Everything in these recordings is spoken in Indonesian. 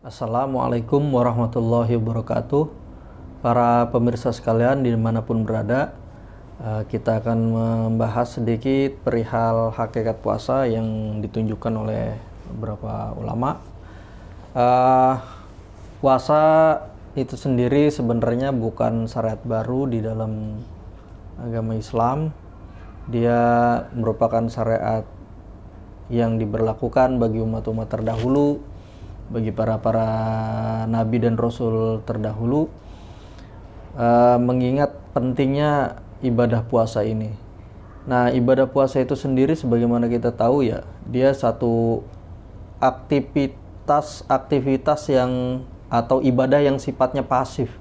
Assalamualaikum warahmatullahi wabarakatuh. Para pemirsa sekalian dimanapun berada, kita akan membahas sedikit perihal hakikat puasa yang ditunjukkan oleh beberapa ulama. Puasa itu sendiri sebenarnya bukan syariat baru di dalam agama Islam. Dia merupakan syariat yang diberlakukan bagi umat-umat terdahulu, bagi para nabi dan rasul terdahulu, mengingat pentingnya ibadah puasa ini. Nah, ibadah puasa itu sendiri sebagaimana kita tahu ya, dia satu aktivitas yang atau ibadah yang sifatnya pasif.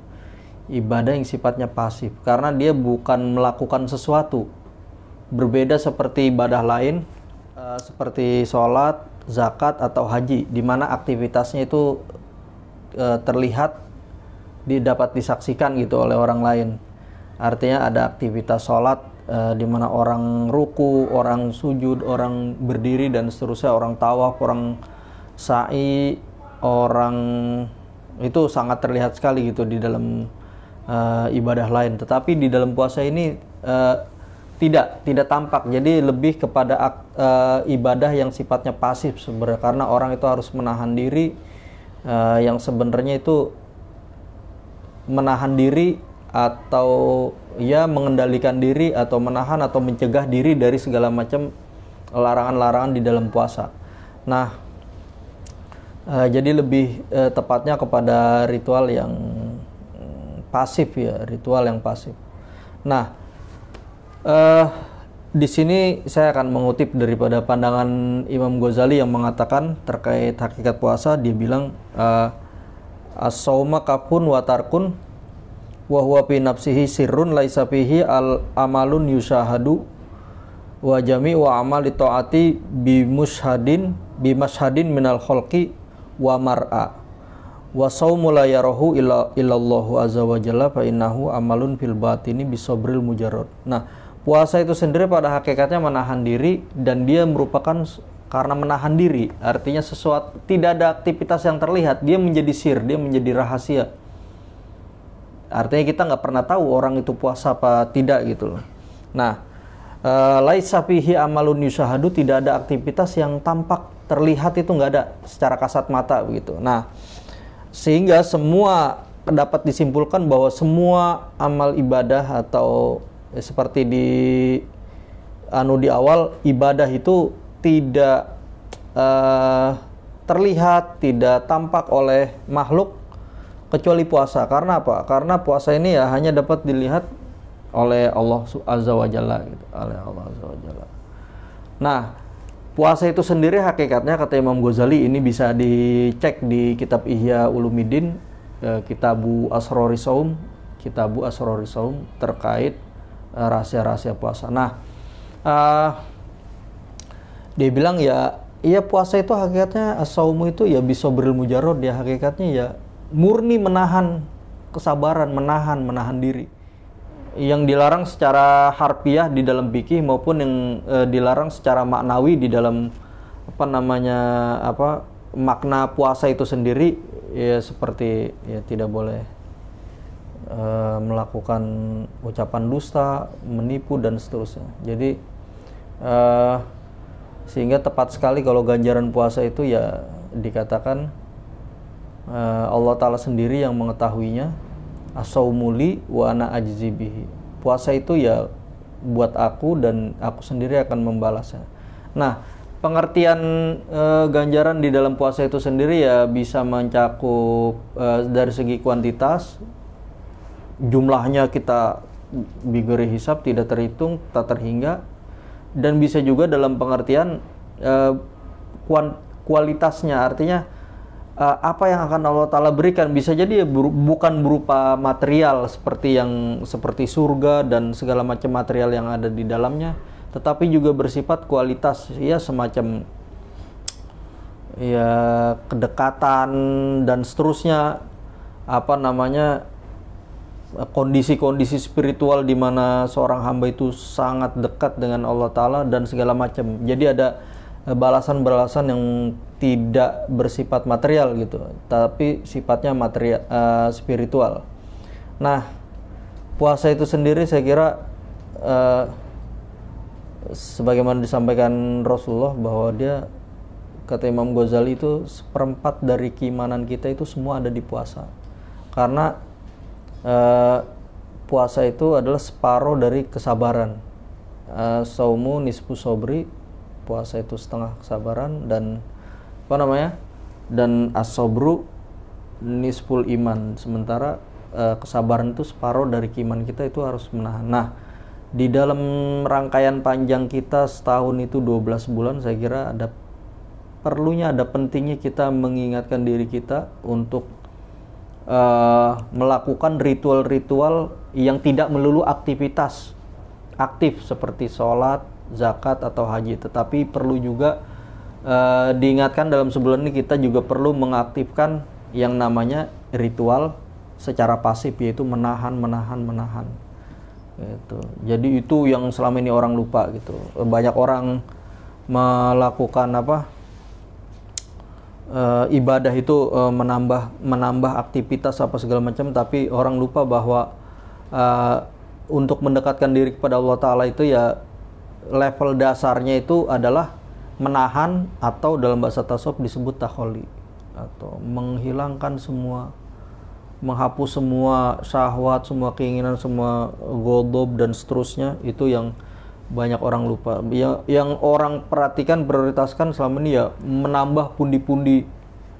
Ibadah yang sifatnya pasif karena dia bukan melakukan sesuatu. Berbeda seperti ibadah lain seperti sholat, zakat atau haji, di mana aktivitasnya itu terlihat dapat disaksikan gitu oleh orang lain. Artinya ada aktivitas sholat di mana orang ruku, orang sujud, orang berdiri dan seterusnya, orang tawaf, orang sa'i, orang itu sangat terlihat sekali gitu di dalam ibadah lain. Tetapi di dalam puasa ini tidak tampak, jadi lebih kepada ibadah yang sifatnya pasif sebenarnya, karena orang itu harus menahan diri, yang sebenarnya itu menahan diri atau ya mengendalikan diri atau menahan atau mencegah diri dari segala macam larangan-larangan di dalam puasa. Nah, jadi lebih tepatnya kepada ritual yang pasif ya, ritual yang pasif. Nah, di sini saya akan mengutip daripada pandangan Imam Ghazali yang mengatakan terkait hakikat puasa. Dia bilang as-sauma kafun wa tarkun wa huwa fi nafsihi sirrun laisa fihi al-amalun yushahadu wa jami'u amali taati bi mashhadin minal khalqi wa mar'a wa saumu la yarahu illallahu azza wa jalla fa innahu amalun fil batini bisabril mujarrad. Nah, puasa itu sendiri pada hakikatnya menahan diri, dan dia merupakan karena menahan diri, artinya sesuatu tidak ada aktivitas yang terlihat, dia menjadi sir, dia menjadi rahasia. Artinya kita nggak pernah tahu orang itu puasa apa tidak gitu loh. Nah, laisa fihi amalun yusahadu, tidak ada aktivitas yang tampak terlihat, itu nggak ada secara kasat mata begitu. Nah, sehingga semua dapat disimpulkan bahwa semua amal ibadah atau seperti di awal, ibadah itu tidak terlihat, tidak tampak oleh makhluk kecuali puasa. Karena apa? Karena puasa ini ya hanya dapat dilihat oleh Allah Azza wa Jalla gitu, oleh Allah Azza wa Jalla. Nah, puasa itu sendiri hakikatnya kata Imam Ghazali, ini bisa dicek di kitab Ihya Ulumuddin, Kitabu Asroris Saum terkait rahasia-rahasia puasa. Nah, dia bilang ya puasa itu hakikatnya as-saumu itu ya bisabril mujarrad, dia hakikatnya ya murni menahan kesabaran, menahan diri. Yang dilarang secara harfiah di dalam fikih maupun yang dilarang secara maknawi di dalam makna puasa itu sendiri, ya seperti ya tidak boleh melakukan ucapan dusta, menipu dan seterusnya. Jadi sehingga tepat sekali kalau ganjaran puasa itu ya dikatakan Allah Ta'ala sendiri yang mengetahuinya. As-saumuli wa ana ajzi bihi. Puasa itu ya buat aku dan aku sendiri akan membalasnya. Nah, pengertian ganjaran di dalam puasa itu sendiri ya bisa mencakup dari segi kuantitas, jumlahnya kita bigori hisab tidak terhitung, tak terhingga, dan bisa juga dalam pengertian kualitasnya, artinya apa yang akan Allah Ta'ala berikan. Bisa jadi ya bukan berupa material seperti surga dan segala macam material yang ada di dalamnya, tetapi juga bersifat kualitas, ya semacam ya kedekatan dan seterusnya, kondisi-kondisi spiritual di mana seorang hamba itu sangat dekat dengan Allah Ta'ala dan segala macam. Jadi ada balasan-balasan yang tidak bersifat material gitu, tapi sifatnya material, spiritual. Nah, puasa itu sendiri saya kira sebagaimana disampaikan Rasulullah bahwa dia, kata Imam Ghazali, itu seperempat dari keimanan kita itu semua ada di puasa. Karena puasa itu adalah separuh dari kesabaran. Saumu nisfu sobri, puasa itu setengah kesabaran, dan dan as-sobru nisful iman. Sementara kesabaran itu separuh dari keimanan kita, itu harus menahan. Nah, di dalam rangkaian panjang kita setahun itu 12 bulan, saya kira ada pentingnya kita mengingatkan diri kita untuk melakukan ritual-ritual yang tidak melulu aktivitas aktif seperti sholat, zakat, atau haji, tetapi perlu juga diingatkan dalam sebulan ini kita juga perlu mengaktifkan yang namanya ritual secara pasif, yaitu menahan gitu. Jadi itu yang selama ini orang lupa gitu. Banyak orang melakukan ibadah itu menambah aktivitas apa segala macam, tapi orang lupa bahwa untuk mendekatkan diri kepada Allah Ta'ala itu ya level dasarnya itu adalah menahan, atau dalam bahasa tasawuf disebut takholi, atau menghilangkan semua, menghapus semua syahwat, semua keinginan, semua ghadab dan seterusnya. Itu yang banyak orang lupa. Yang orang perhatikan, prioritaskan selama ini ya menambah pundi-pundi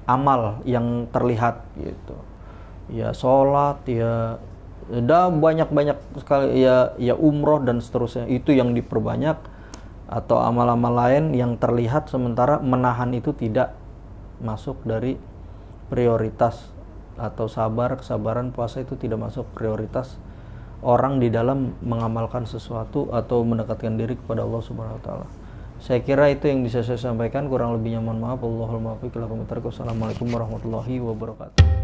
amal yang terlihat gitu. Ya sholat, ya udah banyak sekali, ya umroh dan seterusnya. Itu yang diperbanyak, atau amal-amal lain yang terlihat, sementara menahan itu tidak masuk dari prioritas, atau kesabaran puasa itu tidak masuk prioritas orang di dalam mengamalkan sesuatu atau mendekatkan diri kepada Allah Subhanahu wa taala. Saya kira itu yang bisa saya sampaikan, kurang lebihnya mohon maaf. Wallahul muwaffiq ila aqwamit thoriq. Wassalamualaikum warahmatullahi wabarakatuh.